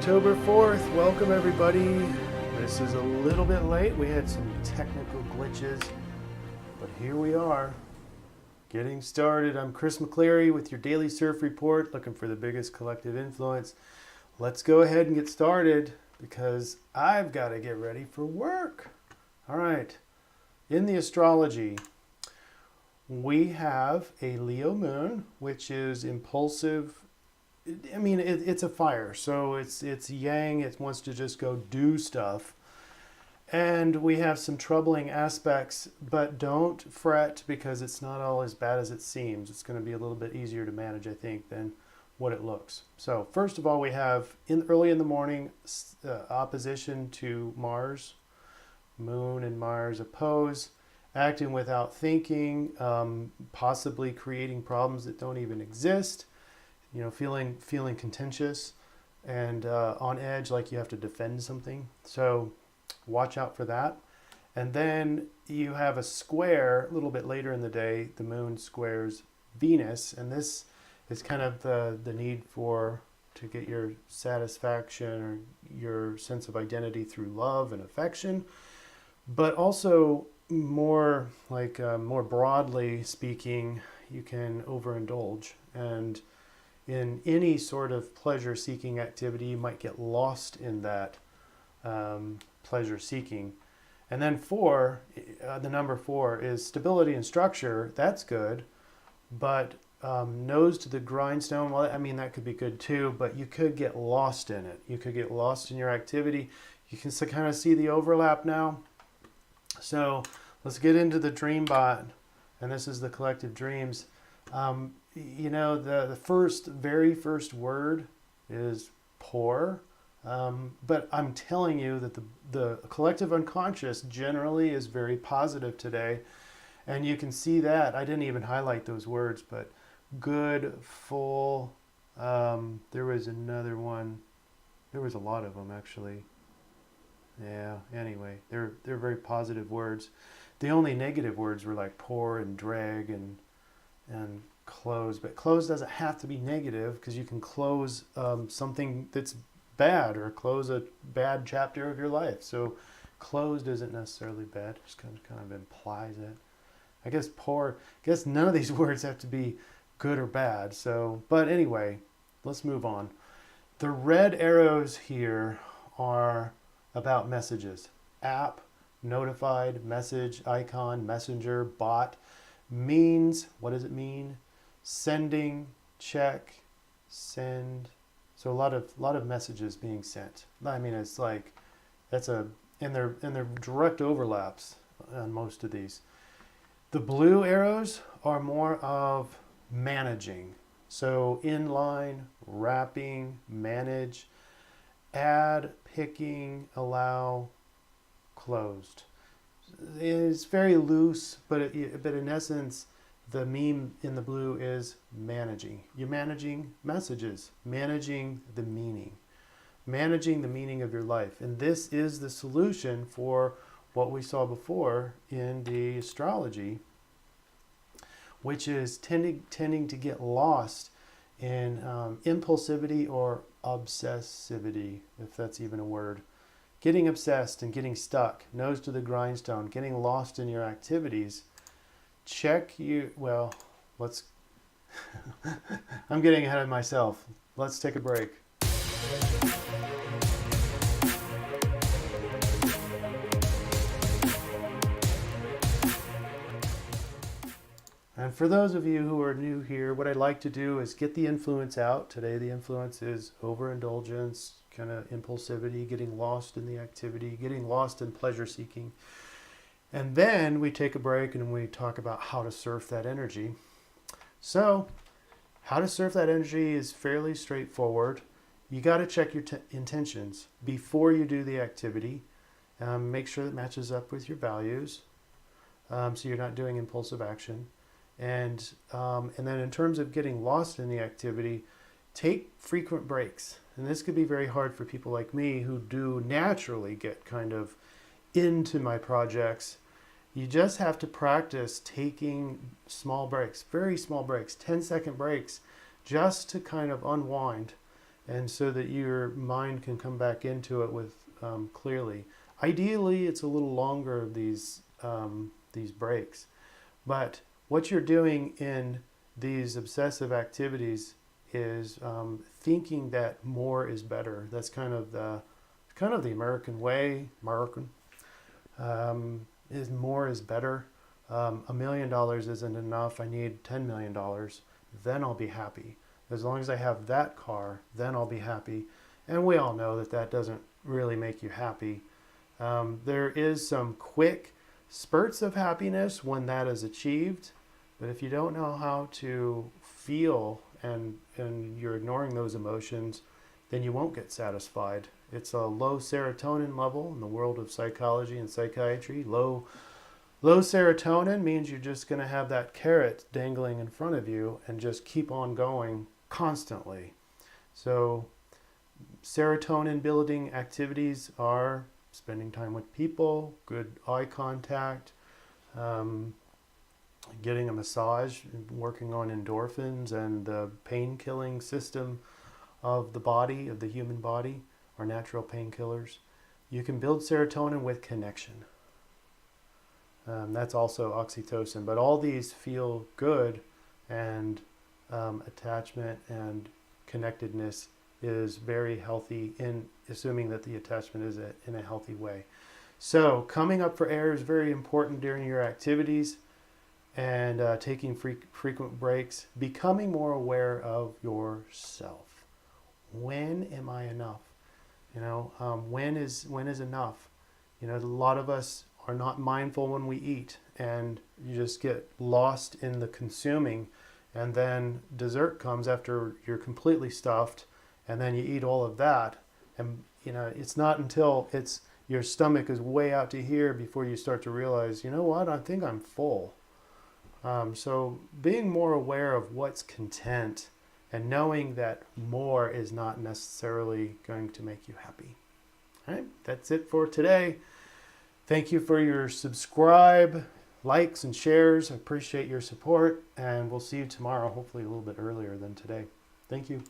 October 4th. Welcome everybody. This is a little bit late. We had some technical glitches, but here we are getting started. I'm Chris McCleary with your daily CIRF report, looking for the biggest collective influence. Let's go ahead and get started because I've got to get ready for work. All right. In the astrology, we have a Leo moon, which is impulsive. I mean, it's a fire, so it's yang. It wants to just go do stuff. And we have some troubling aspects, but don't fret because it's not all as bad as it seems. It's going to be a little bit easier to manage, I think, than what it looks. So first of all, we have early in the morning opposition to Mars. Moon and Mars oppose, acting without thinking, possibly creating problems that don't even exist. You know, feeling contentious and on edge, like you have to defend something. So watch out for that. And then you have a square a little bit later in the day. The moon squares Venus, and this is kind of the need to get your satisfaction or your sense of identity through love and affection, but also more broadly speaking, you can overindulge, and in any sort of pleasure-seeking activity, you might get lost in that pleasure-seeking. And then the number 4 is stability and structure. That's good, but nose to the grindstone, well, I mean, that could be good too, but you could get lost in it. You could get lost in your activity. You can kind of see the overlap now. So let's get into the DreamBot, and this is the collective dreams. You know, the very first word is poor, but I'm telling you that the collective unconscious generally is very positive today, and you can see that. I didn't even highlight those words, but good, full, there was another one. There was a lot of them, actually. Yeah, anyway, they're very positive words. The only negative words were like poor and drag and close, but close doesn't have to be negative because you can close something that's bad or close a bad chapter of your life. So closed isn't necessarily bad, just kind of implies it. I guess none of these words have to be good or bad. So, but anyway, let's move on. The red arrows here are about messages. App, notified, message, icon, messenger, bot. Means, what does it mean? Sending, check, send. So a lot of messages being sent. I mean, it's like and they're direct overlaps on most of these. The blue arrows are more of managing. So inline, wrapping, manage, add, picking, allow, closed. It's very loose, but in essence, the meme in the blue is managing. You're managing messages, managing the meaning of your life. And this is the solution for what we saw before in the astrology, which is tending to get lost in impulsivity or obsessivity, if that's even a word. Getting obsessed and getting stuck, nose to the grindstone, getting lost in your activities. Let's, I'm getting ahead of myself. Let's take a break. And for those of you who are new here, what I'd like to do is get the influence out. Today the influence is overindulgence, kind of impulsivity, getting lost in the activity, getting lost in pleasure seeking. And then we take a break and we talk about how to surf that energy. So how to surf that energy is fairly straightforward. You got to check your intentions before you do the activity. Make sure it matches up with your values, so you're not doing impulsive action. And then in terms of getting lost in the activity, take frequent breaks. And this could be very hard for people like me who do naturally get kind of into my projects. You just have to practice taking small breaks, very small breaks, 10-second breaks, just to kind of unwind and so that your mind can come back into it with clearly. Ideally, it's a little longer, these breaks. But what you're doing in these obsessive activities is thinking that more is better. That's kind of the American way. Is more is better. $1 million isn't enough. I need $10 million. Then I'll be happy. As long as I have that car, then I'll be happy. And we all know that that doesn't really make you happy. There is some quick spurts of happiness when that is achieved. But if you don't know how to feel and you're ignoring those emotions, then you won't get satisfied. It's a low serotonin level in the world of psychology and psychiatry. Low serotonin means you're just going to have that carrot dangling in front of you and just keep on going constantly. So serotonin building activities are spending time with people, good eye contact, getting a massage, working on endorphins and the pain killing system of the body, of the human body, are natural painkillers. You can build serotonin with connection. That's also oxytocin, but all these feel good, and attachment and connectedness is very healthy, in assuming that the attachment is in a healthy way. So coming up for air is very important during your activities, and taking frequent breaks, becoming more aware of yourself. When am I enough? When is enough? A lot of us are not mindful when we eat, and you just get lost in the consuming, and then dessert comes after you're completely stuffed, and then you eat all of that, and it's not until your stomach is way out to here before you start to realize, what, I think I'm full. So being more aware of what's content and knowing that more is not necessarily going to make you happy. All right, that's it for today. Thank you for your subscribe, likes, and shares. I appreciate your support, and we'll see you tomorrow, hopefully a little bit earlier than today. Thank you.